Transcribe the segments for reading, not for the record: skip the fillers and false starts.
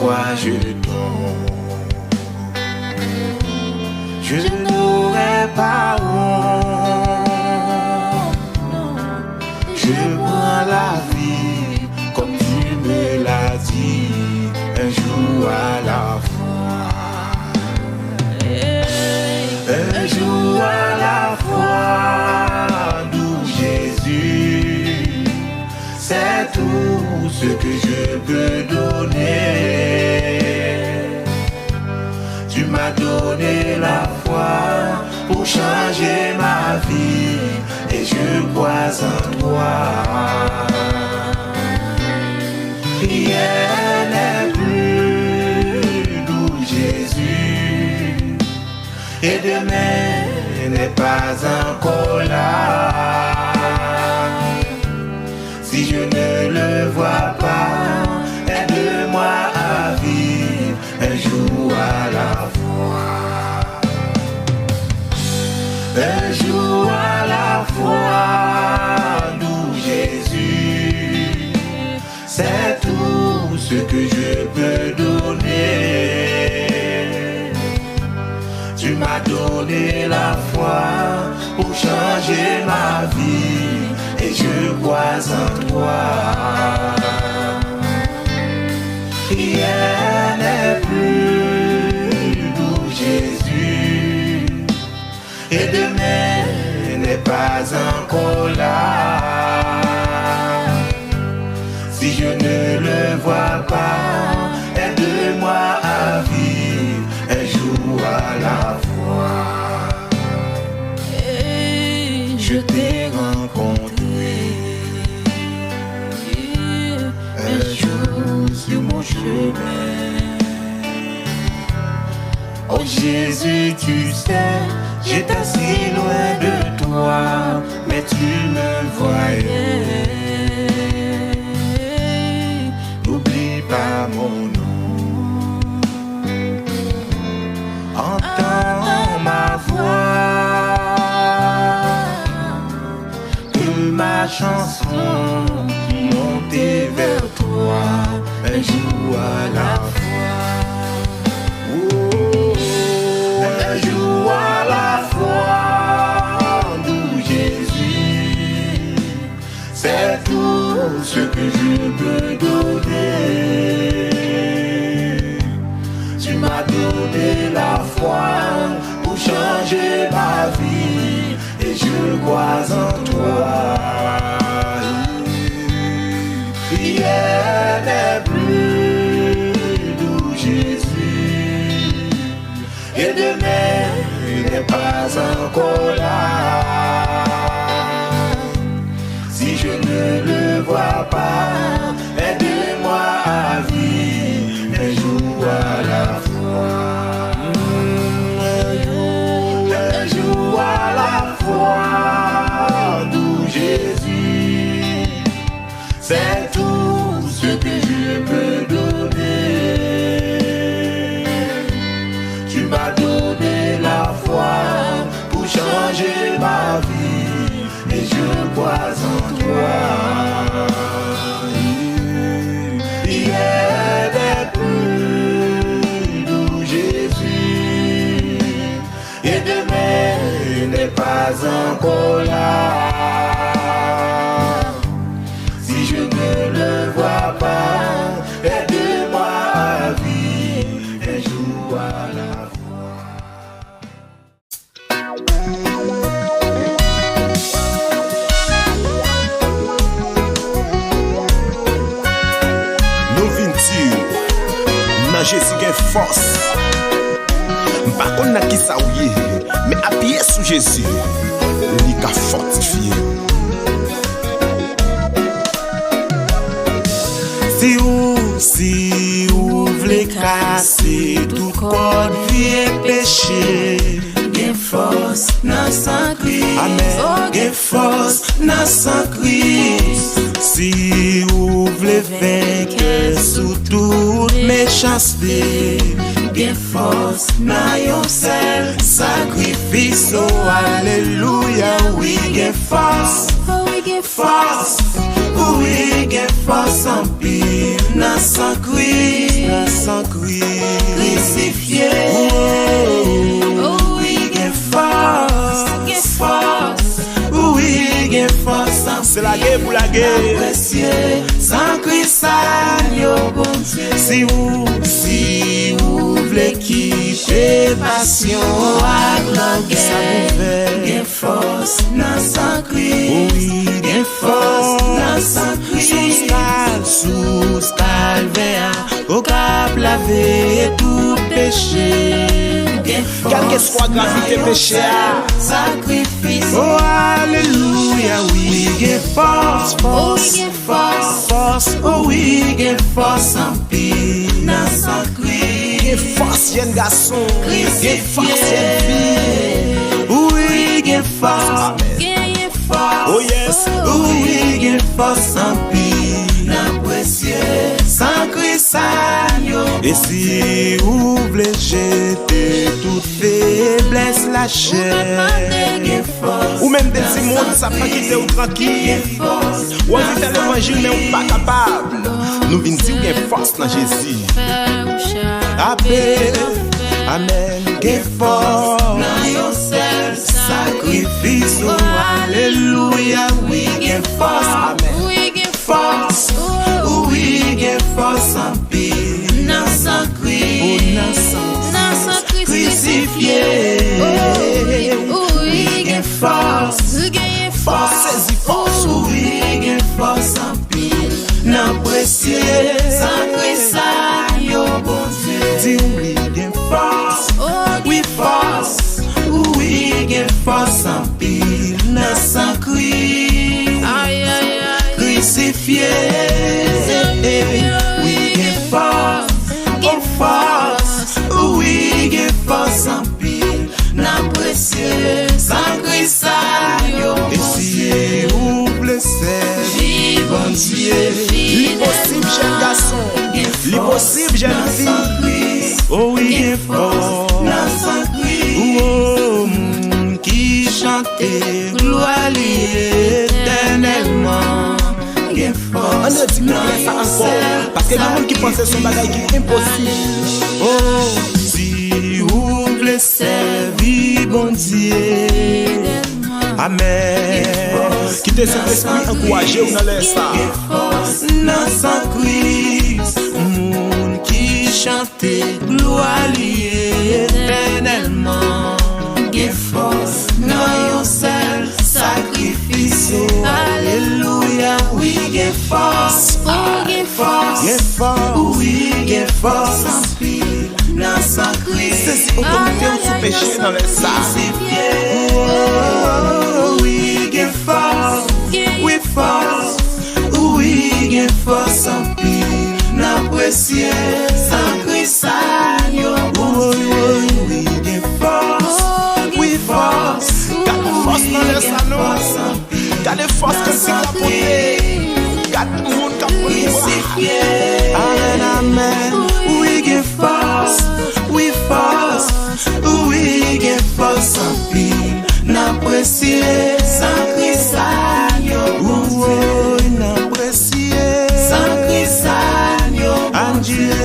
foi je tombe. Je n'aurai pas honte. Je prends la vie comme tu me l'as dit, un jour à la fois. Un jour à la fois, d'où Jésus, c'est tout ce que je peux donner. Tu m'as donné la foi pour changer ma vie et je crois en toi. Rien n'est plus d'où Jésus et demain n'est pas encore là. Si je ne le vois pas, aide-moi à vivre un jour à la fois. Un jour à la fois, d'où Jésus, c'est tout ce que je peux donner. Tu m'as donné la foi pour changer ma vie et je crois en toi. Rien n'est plus d'où Jésus et demain n'est pas encore là. Si je ne le vois pas, aide-moi à vivre un jour à la fois. Je t'ai rencontré un jour sur mon chemin. Oh Jésus, tu sais, j'étais si loin de toi, mais tu me voyais. N'oublie pas mon nom, entends ma voix, que ma chanson monte vers toi un jour à la fois. Un jour à la fois, d'où Jésus, c'est tout ce que je peux donner. Tu m'as donné la foi pour changer ma vie et je crois en toi. Rien n'est plus d'où Jésus et demain n'est pas encore là. Si je ne le vois pas, aide-moi à vivre un jour à la fois. Un jour à la fois, d'où Jésus, c'est tout ce que je peux donner. Tu m'as donné la foi pour changer ma vie et je crois en toi. Rien n'est plus d'où Jésus et demain n'est pas encore là. Si je ne le vois pas, aide-moi à vivre un jour à la fois. Jésus qui est force. Par contre, qui ça ouye, mais appuyé sous Jésus, il a fortifié. Si vous voulez casser tout corps, vie et péché, get force dans sang Christ. Amen. Get force dans sang Christ. Si vous voulez vaincre sous toute méchanceté, get force dans yon seul sacrifice. Oh alléluia, we get force. Oh we get force. We get force en pile dans sang Christ. sans crucifié. Oh, oui, get force. Oui, get force. C'est la guerre pour la guerre. Précieux, sans Christ, yo bon Dieu. Si vous voulez quitter passion à la guerre, ça vous fait get force, non sans Christ. Oui, get force, non sans Christ. Sous calvaire, au cap laver tout péché. Quelle que soit gravité péché, sacrifice. Oh, alléluia, oui, get force, force. Oh, oui, get force en pile, dans sa Christ. Get force, yen garçon. Get force, yen fille. Oui, get force. Oh yes. Oui, get force en pile, dans précieux, sans Christ. Et si vous voulez jeter toute faiblesse, la chair, ou même des petits mondes, ça pas quitter ou tranquille. Ou on dit à l'évangile, mais on pas capable. Nous venons dire qu'il y a force dans Jésus. Amen. Get force. Now yourself sacrifice. Oh, hallelujah. We get force. Amen. We get force. We get force en pile. Dans sa crucifié. We get force. Saisis force. We get force en pile. Dans précieux sacrifice. Yo bon Dieu. We get force. We force. We get force en pile. Dans sa crucifié. We get force. We get force en pile. Dans précieux sacrifice. Et si vous blessez, bon Dieu, l'impossible jeune garçon, l'impossible jeune fille. Oh oui, get force. Oh, qui chantait gloire éternellement. Get force. On ne dit pas ça encore, parce que les gens qui pensent son bagage qui est impossible. Oh, si vous voulez servir bon Dieu, amen. Quittez cet esprit encouragé ou dans l'air ça. Dans sa Christ, monde qui chantait gloire éternellement. Get force, now yourself sacrifice. Alléluia, we get force. Get force, we get force en pile. Dans sa Christ, c'est autorité ou sous péché dans l'air ça. Oh, we get force. We force, we get force en pile. N'a précieux sacrifice. We get force. We force. Garde force dans l'air ça non. Garde force comme si la portée. Garde le monde qui a porté. Amen. We get force. We force. We get force en pile. N'a précieux sacrifice. Dieu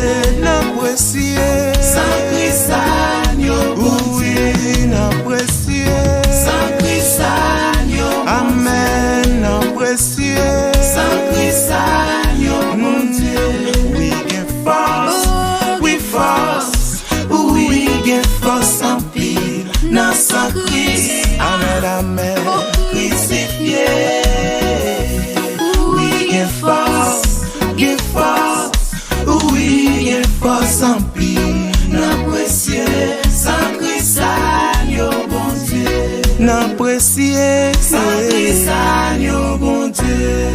n'apprécie sacrifice, oui n'apprécie sacrifice, amen n'apprécie sacrifice, mon Dieu, we get force, we get force en pile, dans sacrifice, amen, crucifié, we get force. Oui, get force en pile, n'apprécier sacrifice, yo bon Dieu, n'apprécier sacrifice, yo bon Dieu.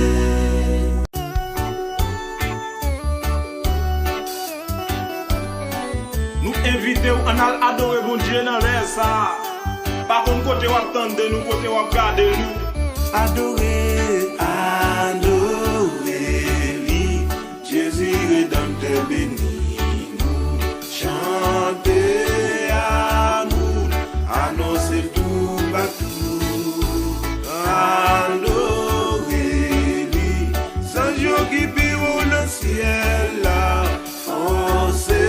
Nous invitons à adorer bon Dieu dans l'air ça. Par contre, côté où attendez nous, côté où regardez nous. Adorer, lui, Jésus rédempteur béni nous. Chantez amour, annoncez tout partout. Adorer, lui, sans jour qui pire dans le ciel là. Foncez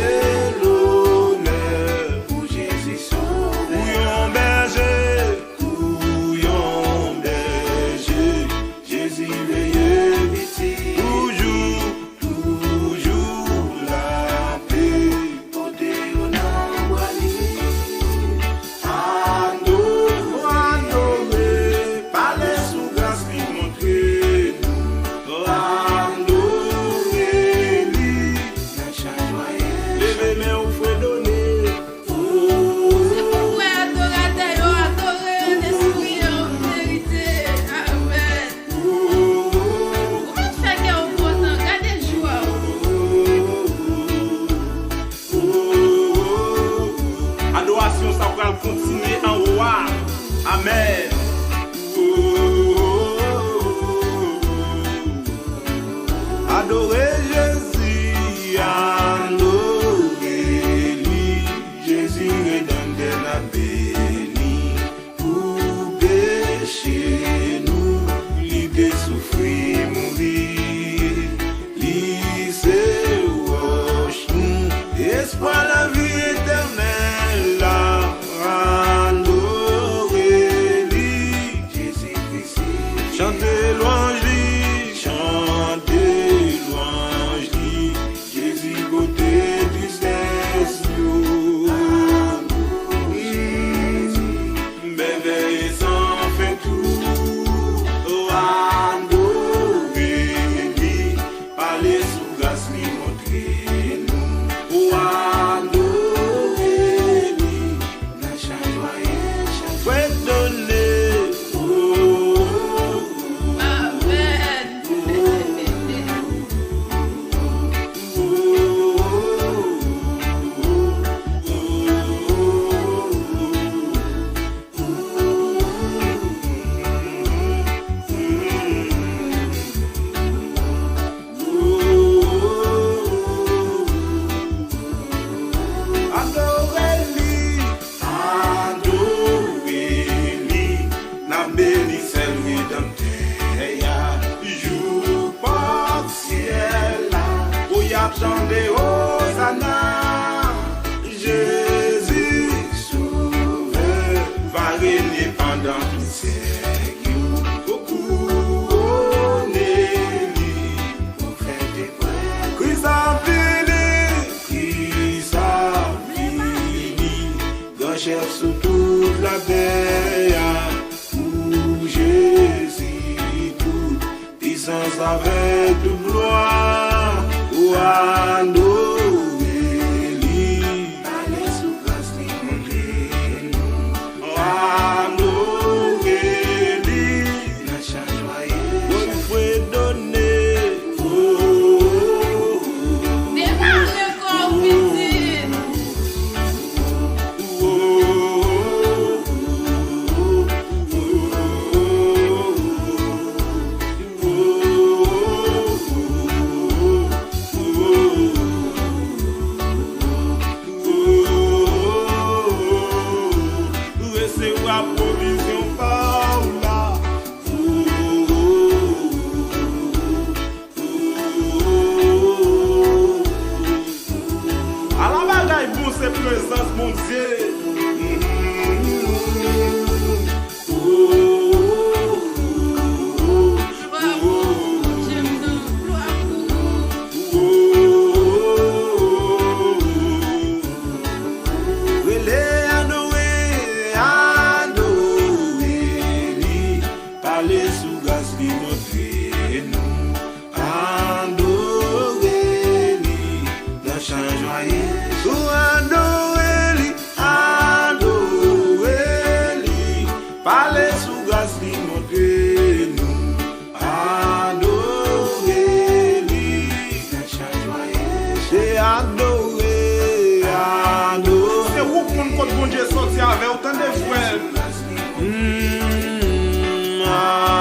chanter Hosanna. Jésus sauveur va régner pendant tout siècle. Christ a fini, grand chef sous toute la terre. Pour Jésus, toute puissance avec toute gloire. Ou adorer-lui, allez sous grâce lui montrer nous. Adorer-lui, la charge joyeuse, vous pouvez donner. Présence, mon Dieu. Parler sous grâce, lui montrer nous. Adorez-lui, dans chant joyeux. Parlez sous grâce, lui montrer nous. Adorez-lui, c'est adorer, adorer. C'est où pour nous bon Dieu sorti avec autant de frères.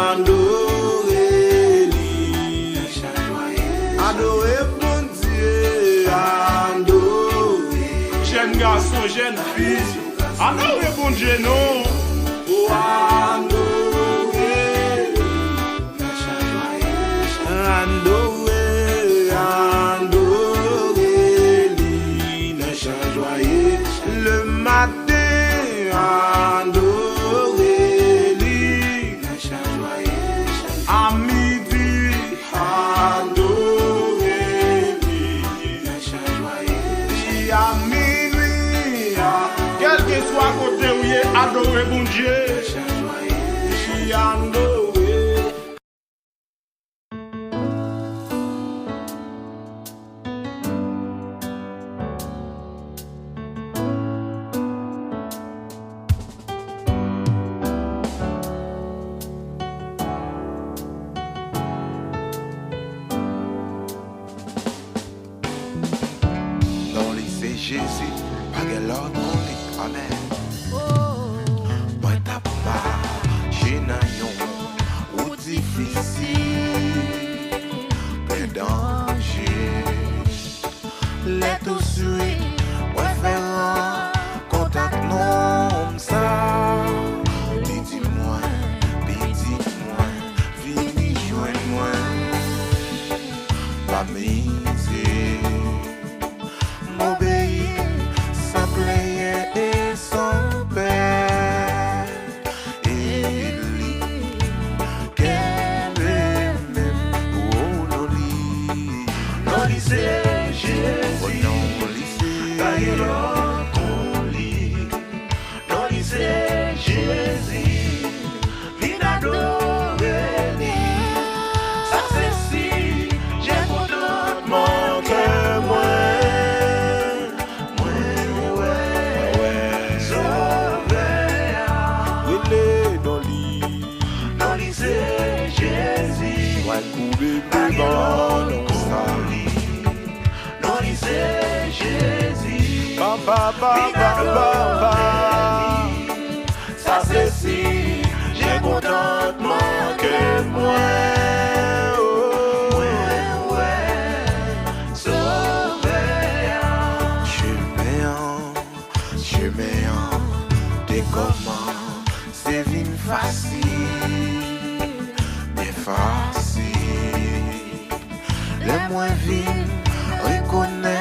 Adorez-lui, adorer bon Dieu, adorer. Jeune garçon, jeune fille, adorer bon Dieu, non. Le matin, adorez-lui. À midi, adorez-lui. Et à minuit, quel que soit côté où il est, adorez bon Dieu. Jésus, pas que l'autre monde, amen. Moi t'as pas, j'ai n'ayon, ou difficile, plein danger. Les tout suit, ouais faire contact non ça. Dis-moi, vini joins-moi, pas miser. M'obéir sans player et sans peur. Et lui, qu'elle même, oh non c'est Jésus. Oh non c'est Jésus. Viens adorer. Ça c'est si j'ai content mon cœur moi. Ça c'est si j'ai contentement que moi. Chemin, t'es comment, c'est vine facile, bien facile. Les moins vines reconnaissent.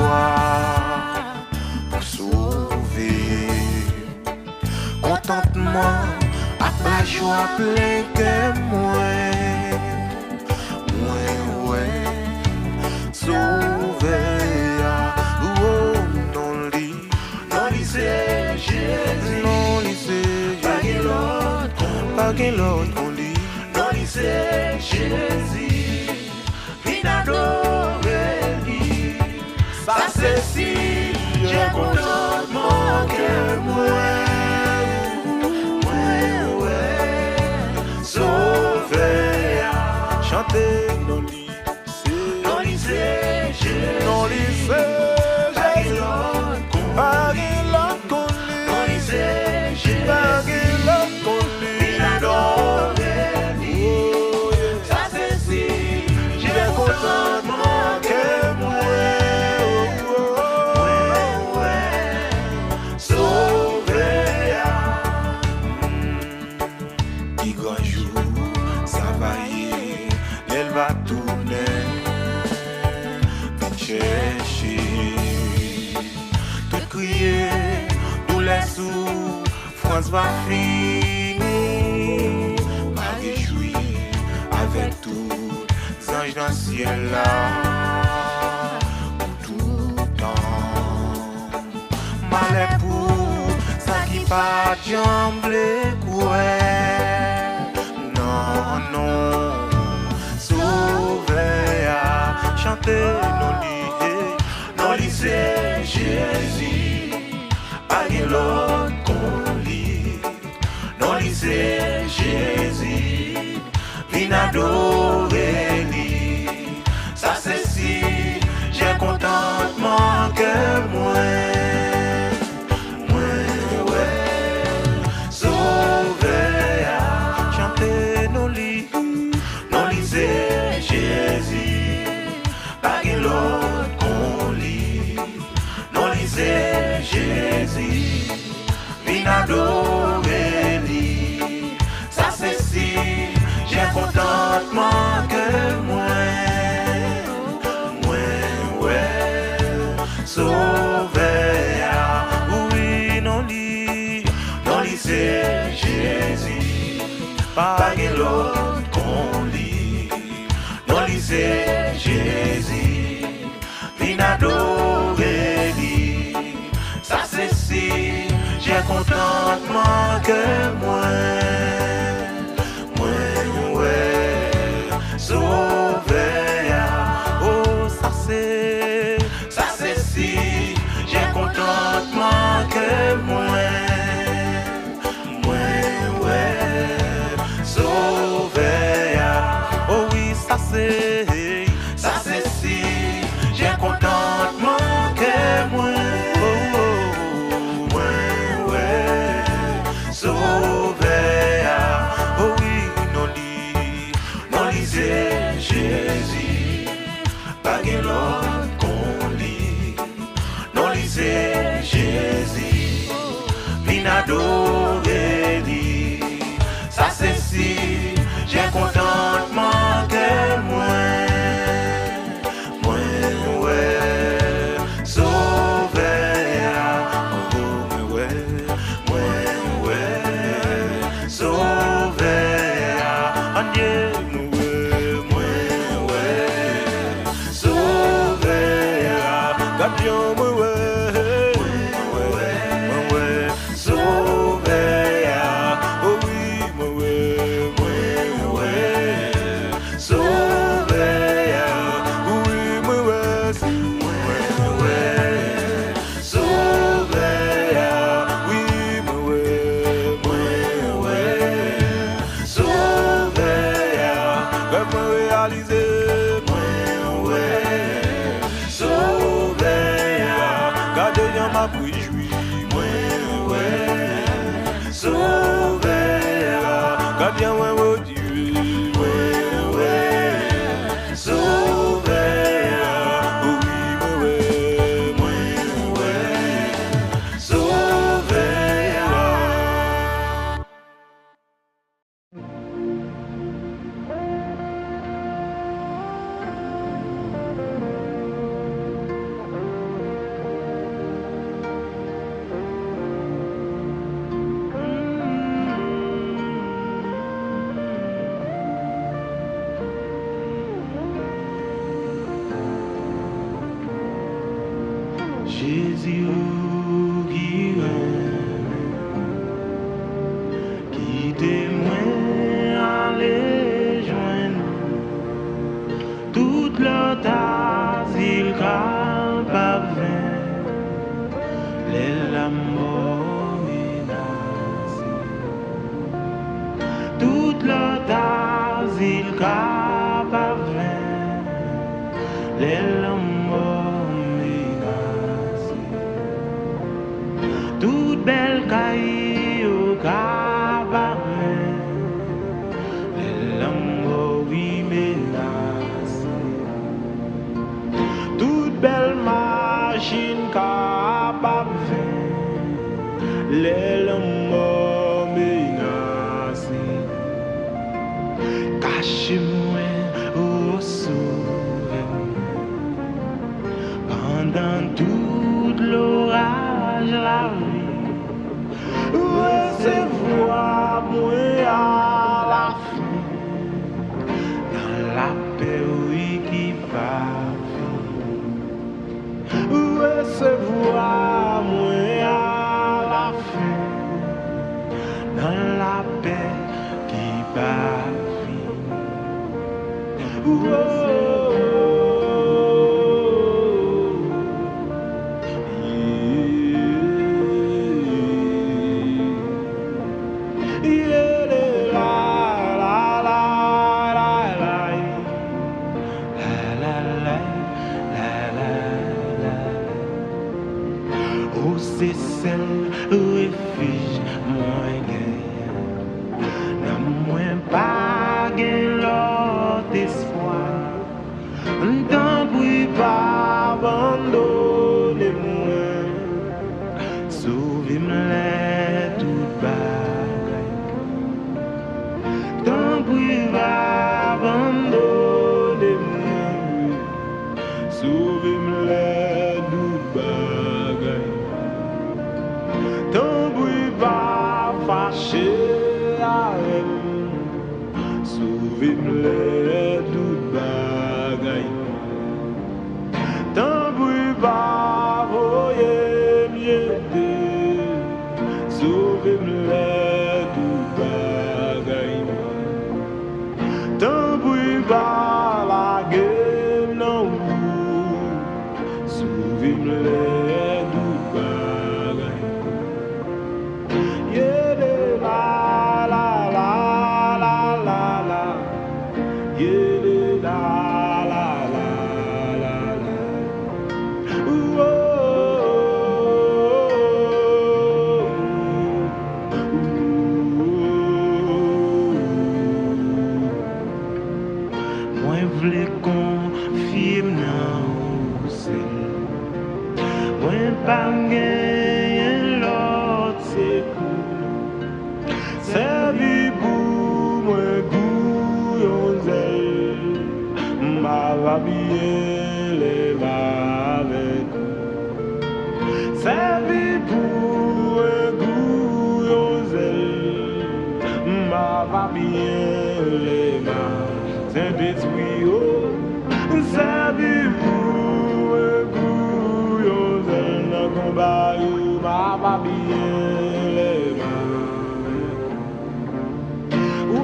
joie pour sauver. Contentement, à la joie plein que moi. Ouais, sauver. Oh, non, c'est Jésus. Non, c'est Jésus. Pas qu'un l'autre qu'on dit. Non, c'est Jésus. Vine adorer lui. Ça c'est si j'ai contentement que moi. Sauver. Chanter non c'est Jésus. Non, c'est Jésus. Pas qu'un l'autre qu'on dit. Non, c'est Jésus. Pas qu'un l'autre qu'on dit. Vine adorer lui. Ça c'est si j'ai contentement que moi. Sauver. Qui grand jour, ça va y elle va tourner. Chercher, te crier, tous les sous, France va finir. M'a réjoui avec tous les anges dans le ciel là, pour tout temps. Malais pour ça qui pas jamblé quoi. Non, sauver à chanter non c'est Jésus, pas de l'autre qu'on lit. Non c'est Jésus, vine adorer lui. Ça c'est si j'ai contentement que moi. Sauver à chanter non c'est Jésus, pas de l'autre qu'on lit. Non c'est Jésus, vine adorer lui. Ça c'est si j'ai contentement que moi. Sauver, oui non c'est Jésus, pas de l'autre qu'on lit. Non c'est Jésus, vine adorer lui. Ça c'est si j'ai contentement que moi. Sauver. Oh ça c'est si j'ai contentement que moi. Sauver. Oh oui ça c'est si j'ai contentement que moi. Sauver. Oh oui non c'est Jésus, pas de l'autre qu'on lit. Non c'est Jésus, vine adorer lui. Ça c'est si j'ai contentement que moi. plaisir qui qui témoigne aller joindre toute l'autre asile capable les l'amour menacé toute l'autre asile capable les l'amour menacé toute belle caille au capable les l'amour menacé toute belle machine capable les l'amour menacé cachez-moi au souvenir pendant tout l'orage la vie recevoir moi à la fin dans la paix oui qui parvient recevoir moi à la fin dans la paix qui parvient. Oh, c'est celle refuge moins gain, n'a moins pas gain l'autre espoir. Tant pis pas abandonner-moi, sauvez-moi toute bagaille. Tant pis pas abandonner-moi, sauvez-moi toute bagaille. Tant pis pas fâché à elle, sauvez-moi toute bagaille. Tant pis pas voyer mieux, sauvez-moi toute bagaille. Tant pis pas la gueule non vous, sauvez-moi toute bagaille. Yeah, la la la la la la, yeah, la la la la la. Ooh, oh, moi v'lais confier dans c'est, moi pas gagner l'autre c'est cool, servi pour moi couillonzel, ma va bien les va avec, servi pour moi couillonzel, ma va bien les va. Saint-Esprit, oh, servi pour un couillon, le combat, ma va bien les mains. Oh,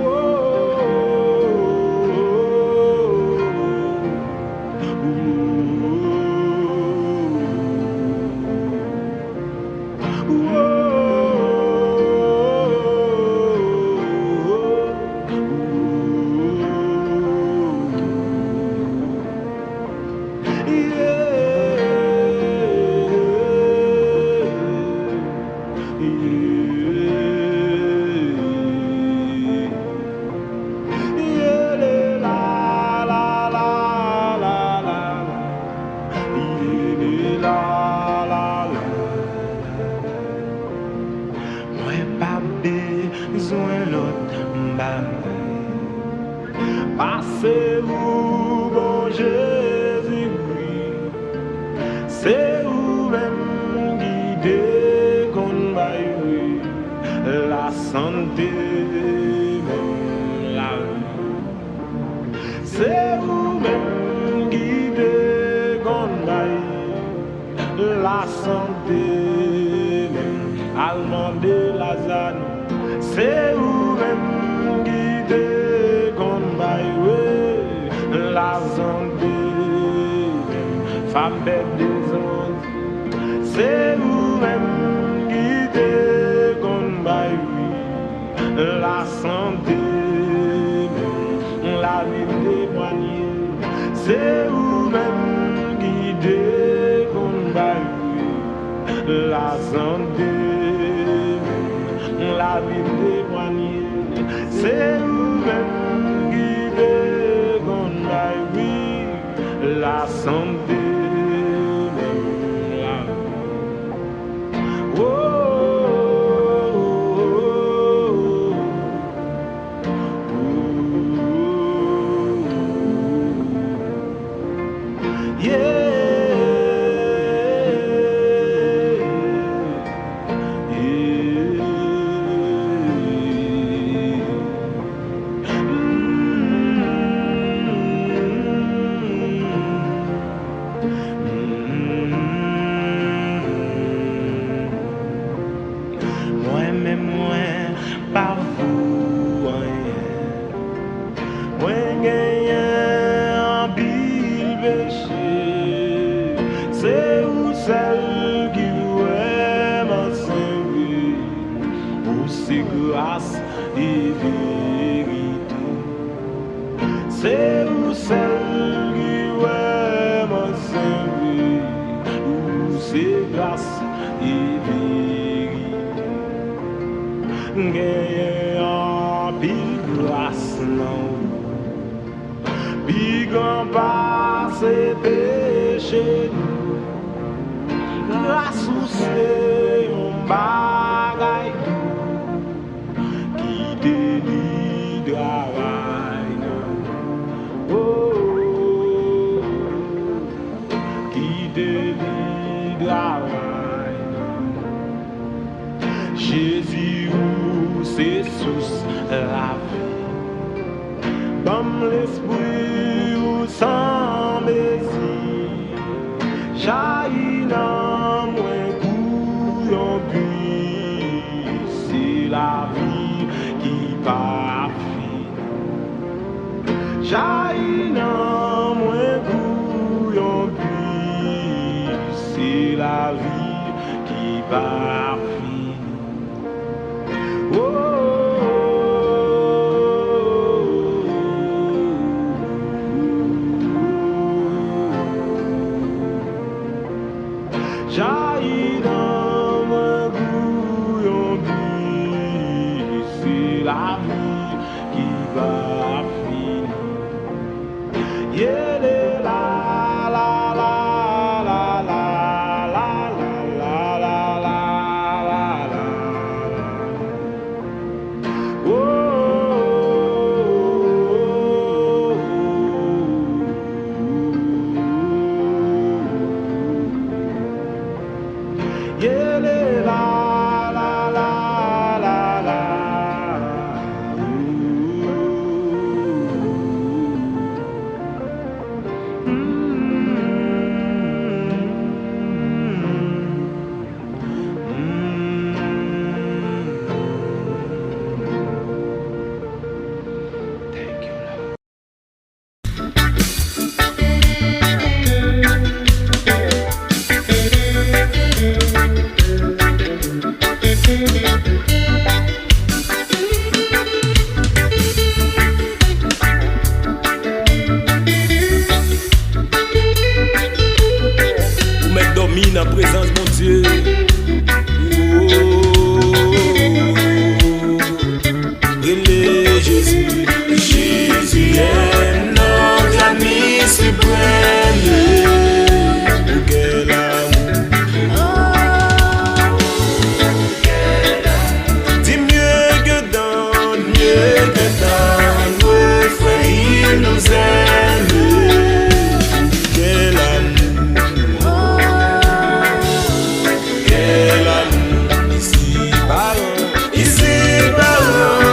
passez-vous, bon Jésus-Christ, c'est vous-même guidez qu'on m'aille la santé, même la vie. C'est vous-même guidez qu'on m'aille la santé. femme bête des autres. C'est vous-même qui déconnaissez la santé, la vie des poignets. C'est vous-même qui déconnaissez la santé, la vie des poignets. C'est vous-même qui déconnaissez la santé. C'est où celle qui m'a servi, où c'est grâce et vérité. Gagne en pile grâce non, pis grand passe péché. Grâce où c'est un bagay qui délivre. Jésus, c'est sous la vie, comme l'esprit ou sans messie, jaillit dans moins couillon puis, c'est la vie qui parfait. Jaillit dans moins couillon puis, c'est la vie qui parfait. Jaillit dans mon bouillon puis, c'est la vie qui va finir. Yeah, la la la la la la la la la la. Oh, yeah, la la la la la. Thank you, Lord. Ou mettre dormi dans la présence de mon Dieu. Relais Jésus. Jésus est notre ami suprême. Quel amour. Dis mieux que dans, nos frères, il nous aime. Quel amour. Quel amour. Ici parlant. Ici parlant.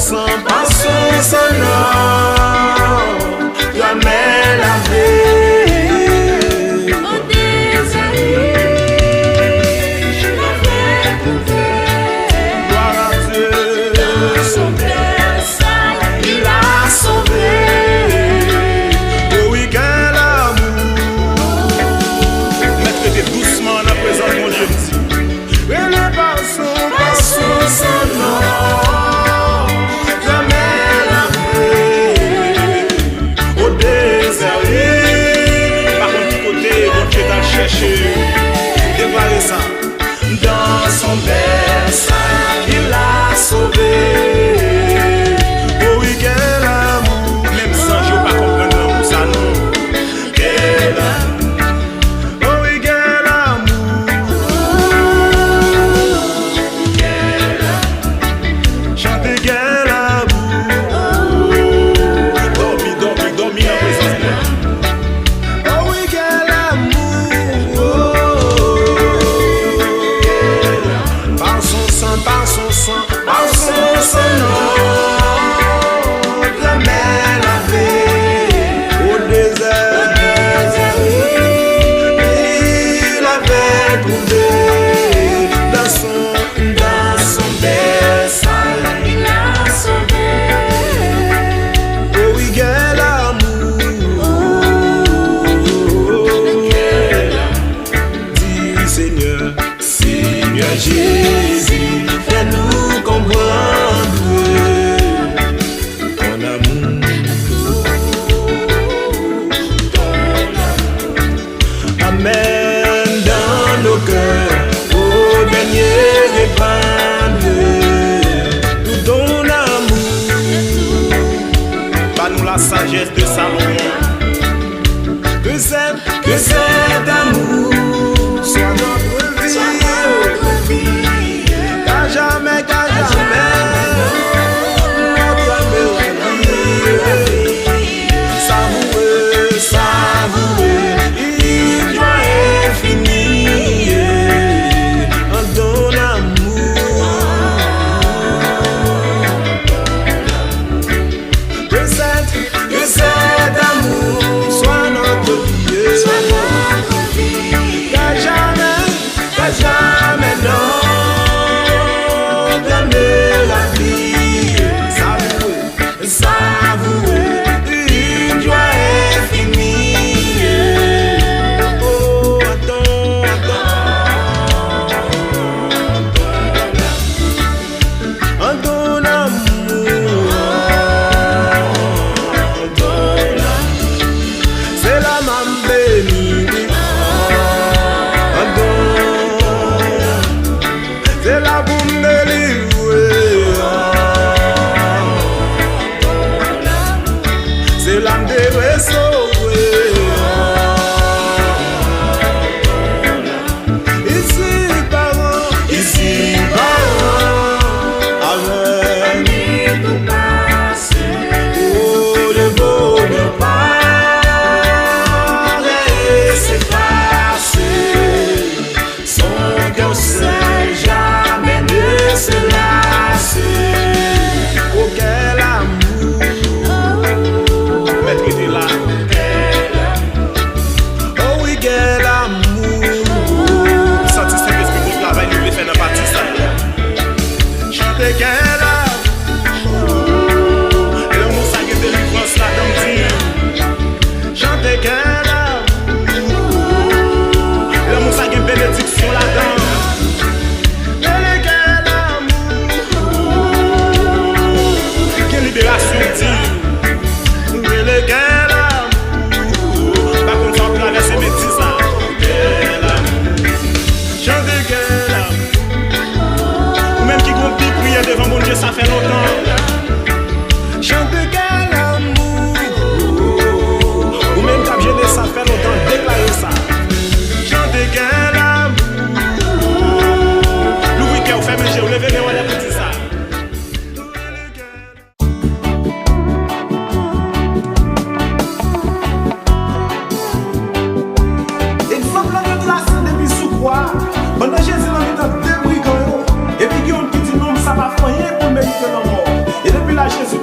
sang, par son sang, non, jamais lavé. Dans son berceau, il a sauvé. Oh oui, quel amour. Même sans je pas comprendre l'amour, ça non. Quel amour. Oh oui, quel amour. Quel amour. Chantez quel amour. Dormi, dormi en présence de moi. Oh oui, quel amour. Par son sang, par son sang, non, jamais lavé. Au désert, il avait trouvé dans son berceau, il a sauvé. Oh oui, quel amour. Dis Seigneur, Seigneur Jésus, fais-nous comprendre ton amour. Amen dans nos cœurs, au dernier épingle, tout ton amour. Pas-nous la sagesse de Salomon. Que cet amour soit notre vie, qu'à jamais, notre mélodie. Savourer, il doit infini en ton amour. Que cet amour soit notre vie.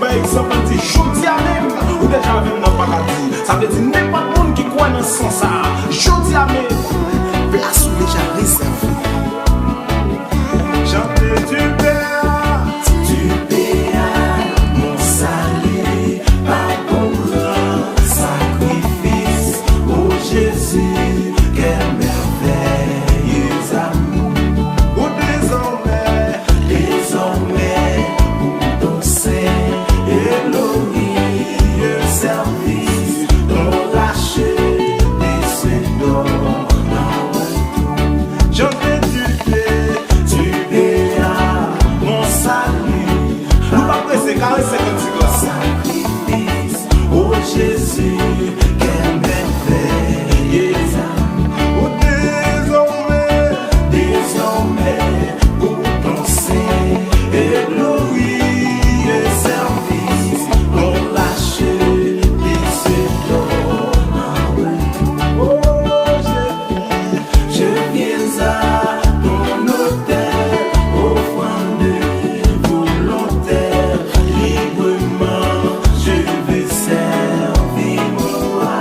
par exemple, on dit jodi à même, ou déjà même dans pas dit. Ça veut dire n'importe monde qui croit dans ce sens ça. Jodi à même, place où déjà réservé. Chantez du Père, mon salut, par sacrifice, oh Jésus, quel merveilleux amour. ou Désormais, pour ton sein et glorieux service, ton racheté se donne. chantez du Père, Tu verras mon salut, nous pas pressé, car c'est comme ça. sacrifice, oh Jésus, quel merveilleux amour. Ou Désormais, pour ton sein et glorieux service, ton racheté se donne en retour. Je viens à ton autel, offrande volontaire, librement, je veux servir moi.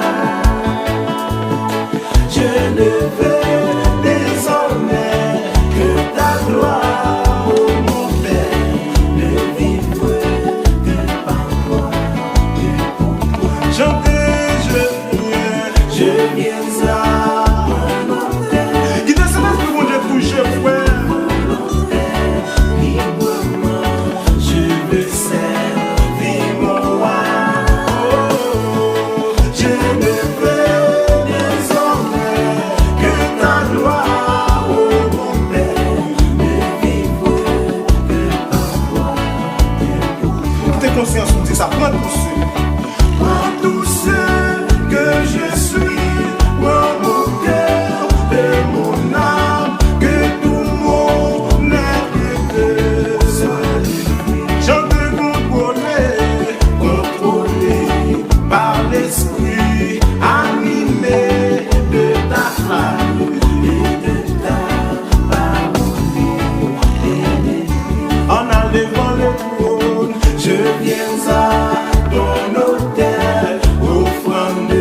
Je ne veux désormais que ta gloire, ô mon Père, ne vivre que par toi, que pour toi. chantez, Je viens à ton autel, qui te semble que mon Dieu touche, frère. librement, je veux servir moi. Je ne veux désormais que ta gloire, ô mon Père, ne vivre que par toi, que pour toi. T'es conscient, on dit ça, prends tout ça. Prends tout ce que je suis, prends mon cœur et mon âme, que tout mon être soit lui. Chantez, Contrôlé par l'esprit, animé de ta flamme et de ta parole. en allevant le trône, Je viens à ton autel, offrande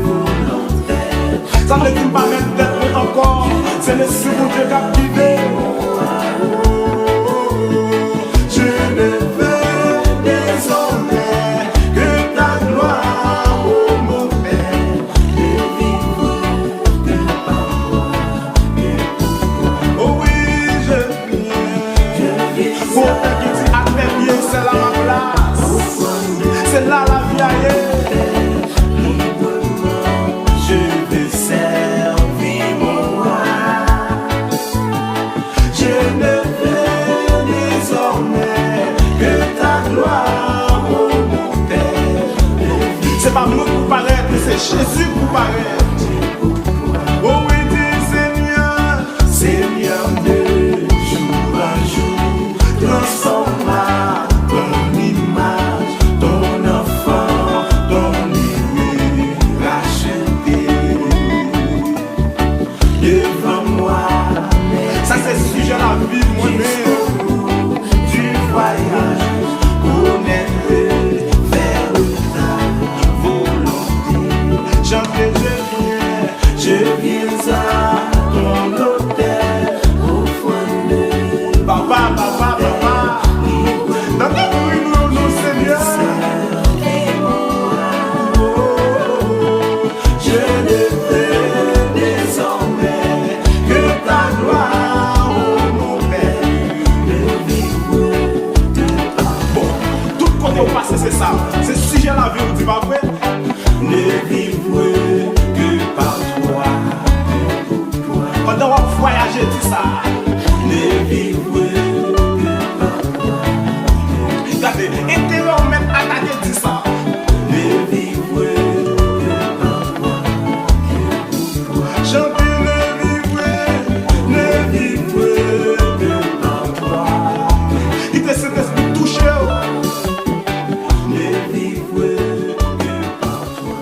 volontaire. ça ne dit pas même d'être encore, c'est le second Dieu captivé. Je ne veux désormais que ta gloire, ô mon Père, ne vivre que par toi, que pour toi. Oh oui, je viens. Pour tel qui dit à tes pieds, c'est là ma place. C'est là la vie ailleurs. Je veux servir mon roi. Je ne veux désormais que ta gloire, ô mon Père. C'est pas nous pour paraître, c'est Jésus pour paraître. Oh oui, dis Seigneur. Seigneur de jour en jour, transforma ton image, ton enfant, ton aimé racheté. Devant moi, Ça c'est le sujet de la vie, moi-même. du voyage, connaître vers ta volonté. Chantez, Je viens à ton autel, offrande papa, papa, papa. Dans tes rues, nous, Seigneur. Je ne veux désormais que ta gloire, ô mon Père, ne vivre que par Bon, tout côté au passé, c'est ça. C'est le sujet de la vie, on dit pas vrai. ne vivre que par toi, que pour toi. Pendant qu'on voyage, tout ça. Ne vivre que par toi, Regardez, intérieur même attaqué, tout ça. ne vivre que par toi, que pour toi. Chantez, Ne vivre que par toi. il te s'est touché. Ne vivre que par toi.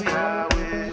Yahweh.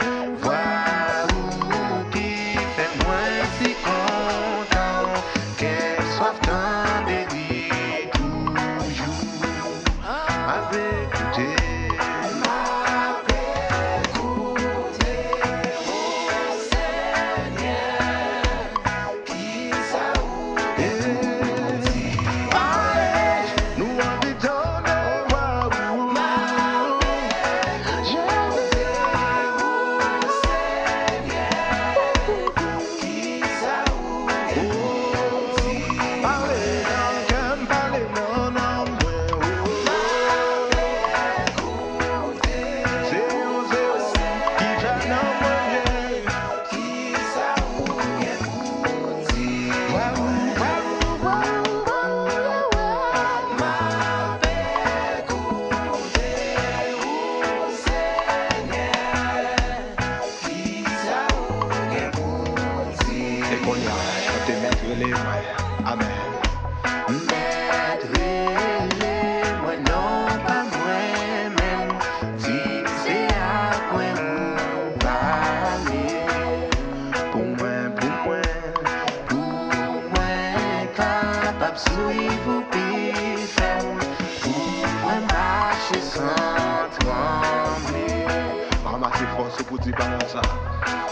pour dire pas ça.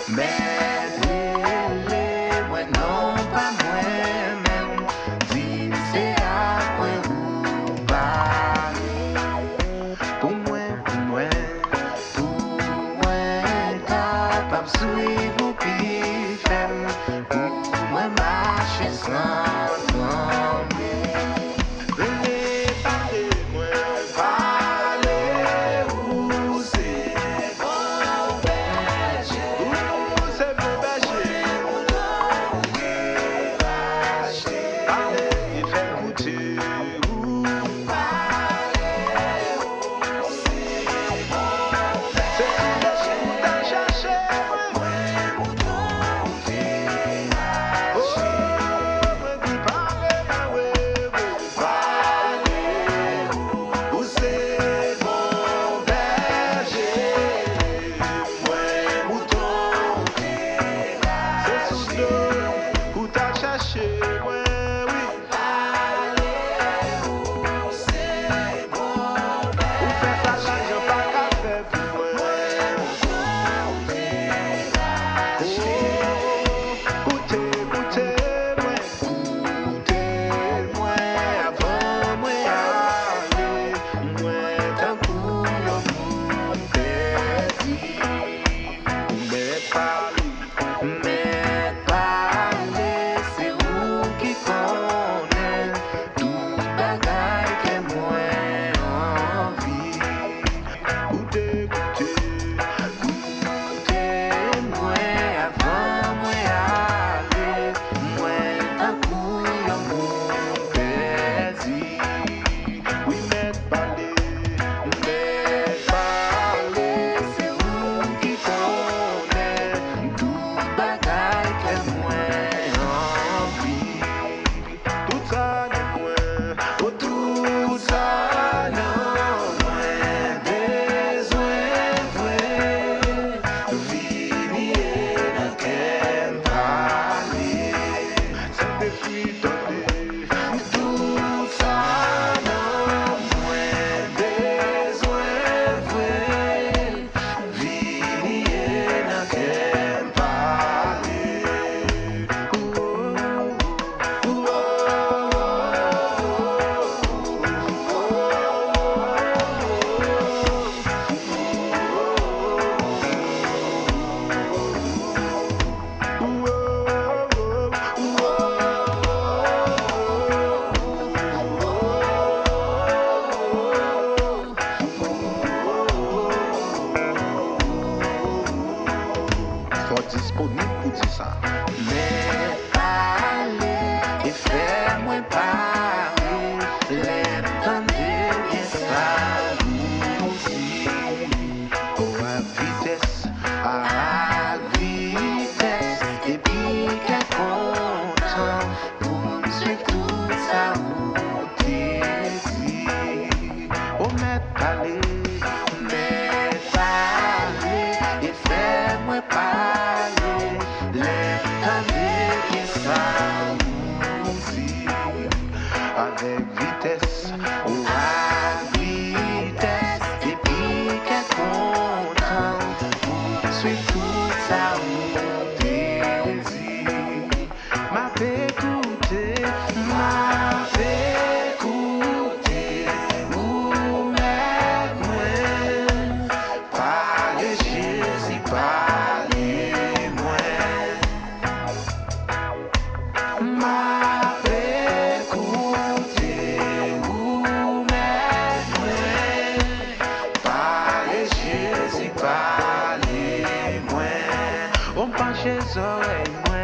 Mais moi non pas moi-même, dis c'est après ou pas. Pour moi, capable suivre ou puis faire. Pour moi marcher sans trembler. Venez parler, moi parler où c'est bon berger. Où c'est bon berger. Parler et faire goûter. Disponible pour dire ça. Mais parler et faire moi parler, l'entendre et ça aussi. À vitesse, et puis qu'elle content pour me suivre toute sa route ici. Oh, mais parler et faire moi parler, l'entendre et ça aussi. Avec vitesse, à vitesse, et puis qu'elle content pour suivre toute sa route désir. M'a fait écouter, ou mettre moi, parler Jésus, parler moi. M'a fait écouter, ou mettre moi, parler Jésus, parler moi. On penche les oreilles moi.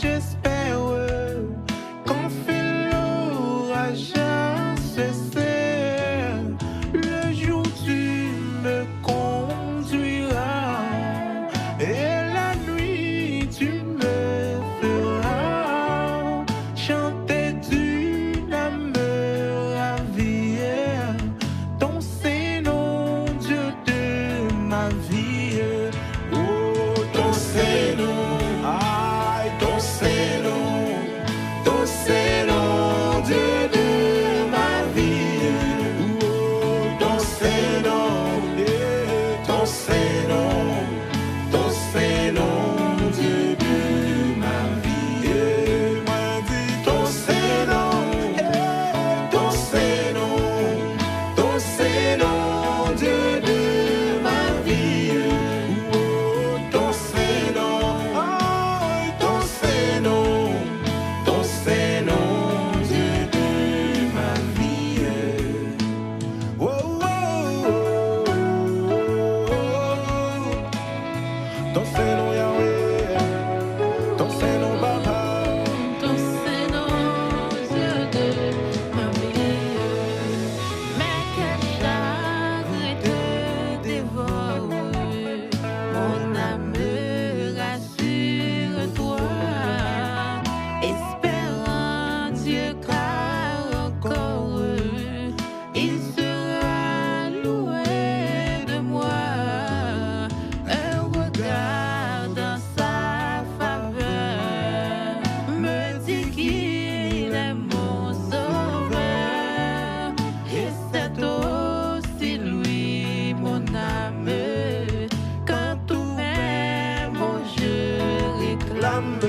j'espère qu'enfin l'orage cesser. Le jour tu me conduiras et la nuit tu me feras chanter d'une âme ravie. Ton Saint-Nom, Dieu de ma vie. Oh, ton Saint-Nom, aïe, ton Saint-Nom, Dieu de ma vie. Oh, ton Saint-Nom, ton Saint-Nom, Dieu de ma vie. Moi dis ton Saint-Nom, ton Saint-Nom, Dieu de ma vie. Oh, ton Saint-Nom, ton Saint-Nom, Dieu de ma vie. Oh, oh, oh, ton Saint-Nom Yahweh, ton Saint-Nom Baba. Ton Saint-Nom, Dieu de ma vie. Mais quel chagrin te dévore, mon âme rassure-toi, espérant Dieu car encore il sera loué de moi. Un regard dans sa faveur me dit qu'il est mon sauveur, et c'est aussi lui mon âme. Quand tout même je réclame.